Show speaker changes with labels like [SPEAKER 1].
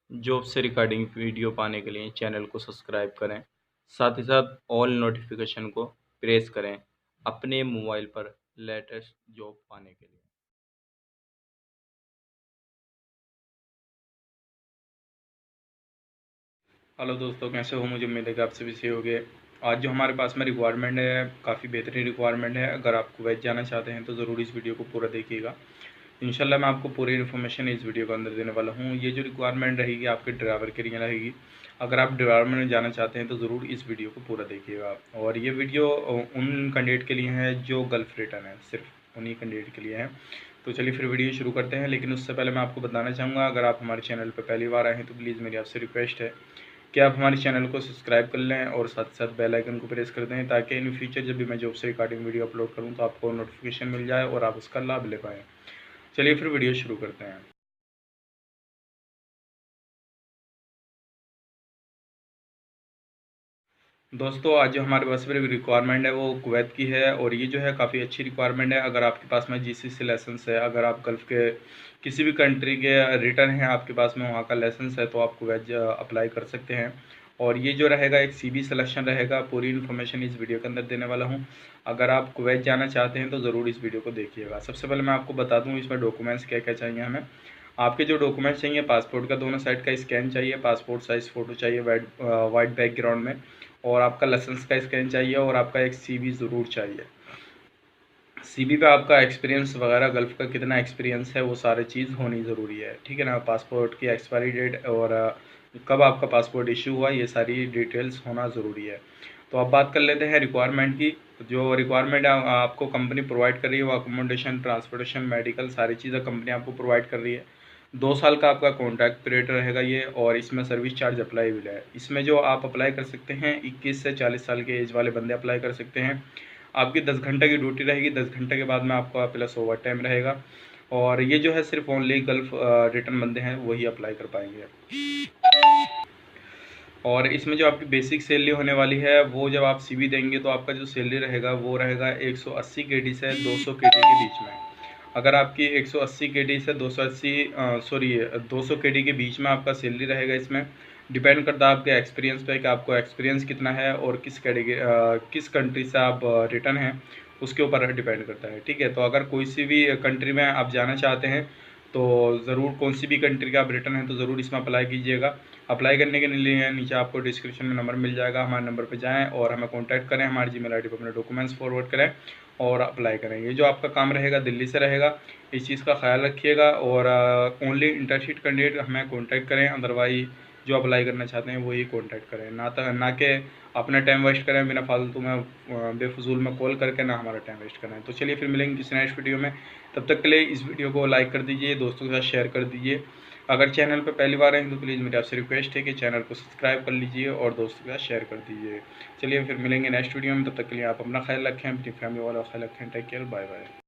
[SPEAKER 1] Job से regarding video पाने के लिए चैनल को सब्सक्राइब करें। साथ ही साथ ऑल नोटिफिकेशन को प्रेस करें अपने मोबाइल पर लेटेस्ट जॉब पाने के लिए। हेलो दोस्तों, कैसे हो? मुझे उम्मीद है कि आप सभी सही होंगे। आज जो हमारे पास में रिक्वायरमेंट है, काफ़ी बेहतरीन रिक्वायरमेंट है। अगर आप कुवैत जाना चाहते हैं तो ज़रूर इस वीडियो को पूरा देखिएगा। इंशाल्लाह मैं आपको पूरी इन्फॉर्मेशन इस वीडियो के अंदर देने वाला हूँ। ये जो रिक्वायरमेंट रहेगी आपके ड्राइवर के लिए रहेगी। अगर आप ड्राइवर में जाना चाहते हैं तो ज़रूर इस वीडियो को पूरा देखिएगा। और ये वीडियो उन कैंडिडेट के लिए है जो गल्फ़ रिटर्न है, सिर्फ उन्हीं कैंडिडेट के लिए है। तो चलिए फिर वीडियो शुरू करते हैं। लेकिन उससे पहले मैं आपको बताना चाहूँगा, अगर आप हमारे चैनल पर पहली बार आए हैं तो प्लीज़ मेरी आपसे रिक्वेस्ट है कि आप हमारे चैनल को सब्सक्राइब कर लें और साथ साथ बेल आइकन को प्रेस कर दें, ताकि इन फ्यूचर जब भी मैं जॉब से रिगार्डिंग वीडियो अपलोड करूं तो आपको नोटिफिकेशन मिल जाए और आप उसका लाभ ले पाएँ। चलिए फिर वीडियो शुरू करते हैं। दोस्तों, आज जो हमारे पास में रिक्वायरमेंट है वो कुवैत की है और ये जो है काफ़ी अच्छी रिक्वायरमेंट है। अगर आपके पास में जीसीसी लाइसेंस है, अगर आप गल्फ़ के किसी भी कंट्री के रिटर्न हैं आपके पास में, वहाँ का लाइसेंस है, तो आप कुवैत अप्लाई कर सकते हैं। और ये जो रहेगा एक सीबी सिलेक्शन रहेगा। पूरी इन्फॉर्मेशन इस वीडियो के अंदर देने वाला हूँ। अगर आप कुवैत जाना चाहते हैं तो ज़रूर इस वीडियो को देखिएगा। सबसे पहले मैं आपको बता दूँ इसमें डॉक्यूमेंट्स क्या क्या चाहिए हमें। आपके जो डॉक्यूमेंट्स चाहिए, पासपोर्ट का दोनों साइड का स्कैन चाहिए, पासपोर्ट साइज़ फ़ोटो चाहिए वाइट बैकग्राउंड में, और आपका लाइसेंस का स्कैन चाहिए, और आपका एक सीवी ज़रूर चाहिए। सीवी पे आपका एक्सपीरियंस वगैरह, गल्फ़ का कितना एक्सपीरियंस है, वो सारी चीज़ होनी ज़रूरी है, ठीक है ना। पासपोर्ट की एक्सपायरी डेट और कब आपका पासपोर्ट इशू हुआ, ये सारी डिटेल्स होना ज़रूरी है। तो अब बात कर लेते हैं रिक्वायरमेंट की। जो रिक्वायरमेंट आपको कंपनी प्रोवाइड कर रही है वो अकोमोडेशन, ट्रांसपोर्टेशन, मेडिकल सारी चीज़ें कंपनी आपको प्रोवाइड कर रही है। 2 साल का आपका कॉन्ट्रैक्ट पीरियड रहेगा ये, और इसमें सर्विस चार्ज अप्लाईबल है। इसमें जो आप अप्लाई कर सकते हैं, 21 से 40 साल के एज वाले बंदे अप्लाई कर सकते हैं। आपकी 10 घंटे की ड्यूटी रहेगी, 10 घंटे के बाद में आपका प्लस ओवर टाइम रहेगा। और ये जो है सिर्फ ओनली गल्फ़ रिटर्न बंदे हैं वही अप्लाई कर पाएंगे। और इसमें जो आपकी बेसिक सैलरी होने वाली है, वो जब आप सीवी देंगे तो आपका जो सैलरी रहेगा वो रहेगा 180 केडी से 200 केडी के बीच में। अगर आपकी 180 केडी से 200 केडी के बीच में आपका सैलरी रहेगा, इसमें डिपेंड करता है आपके एक्सपीरियंस पे कि आपको एक्सपीरियंस कितना है और किस कंट्री से आप रिटर्न हैं, उसके ऊपर डिपेंड करता है, ठीक है। तो अगर कोई सी भी कंट्री में आप जाना चाहते हैं तो ज़रूर, कौन सी भी कंट्री का आप रिटर्न है तो ज़रूर इसमें अप्लाई कीजिएगा। अप्लाई करने के लिए नीचे आपको डिस्क्रिप्शन में नंबर मिल जाएगा, हमारे नंबर पर जाएँ और हमें कॉन्टैक्ट करें, हमारी जीमेल आईडी पर अपने डॉक्यूमेंट्स फॉरवर्ड करें और अप्लाई करें। ये जो आपका काम रहेगा दिल्ली से रहेगा, इस चीज़ का ख्याल रखिएगा। और ओनली इंटर्नशिप कैंडिडेट हमें कॉन्टैक्ट करें, अदरवाइज जो अप्लाई करना चाहते हैं वही कॉन्टैक्ट करें, ना कि अपना टाइम वेस्ट करें बिना फालतू में बेफजूल में कॉल करके, ना हमारा टाइम वेस्ट करें। तो चलिए फिर मिलेंगे किसी नेक्स्ट वीडियो में। तब तक के लिए इस वीडियो को लाइक कर दीजिए, दोस्तों के साथ शेयर कर दीजिए। अगर चैनल पर पहली बार आए तो प्लीज़ मेरी आपसे रिक्वेस्ट है कि चैनल को सब्सक्राइब कर लीजिए और दोस्तों के साथ शेयर कर दीजिए। चलिए फिर मिलेंगे नेक्स्ट वीडियो में। तब तक के लिए आप अपना ख्याल रखें, अपनी फैमिली वाला ख्याल रखें। Take care, bye bye.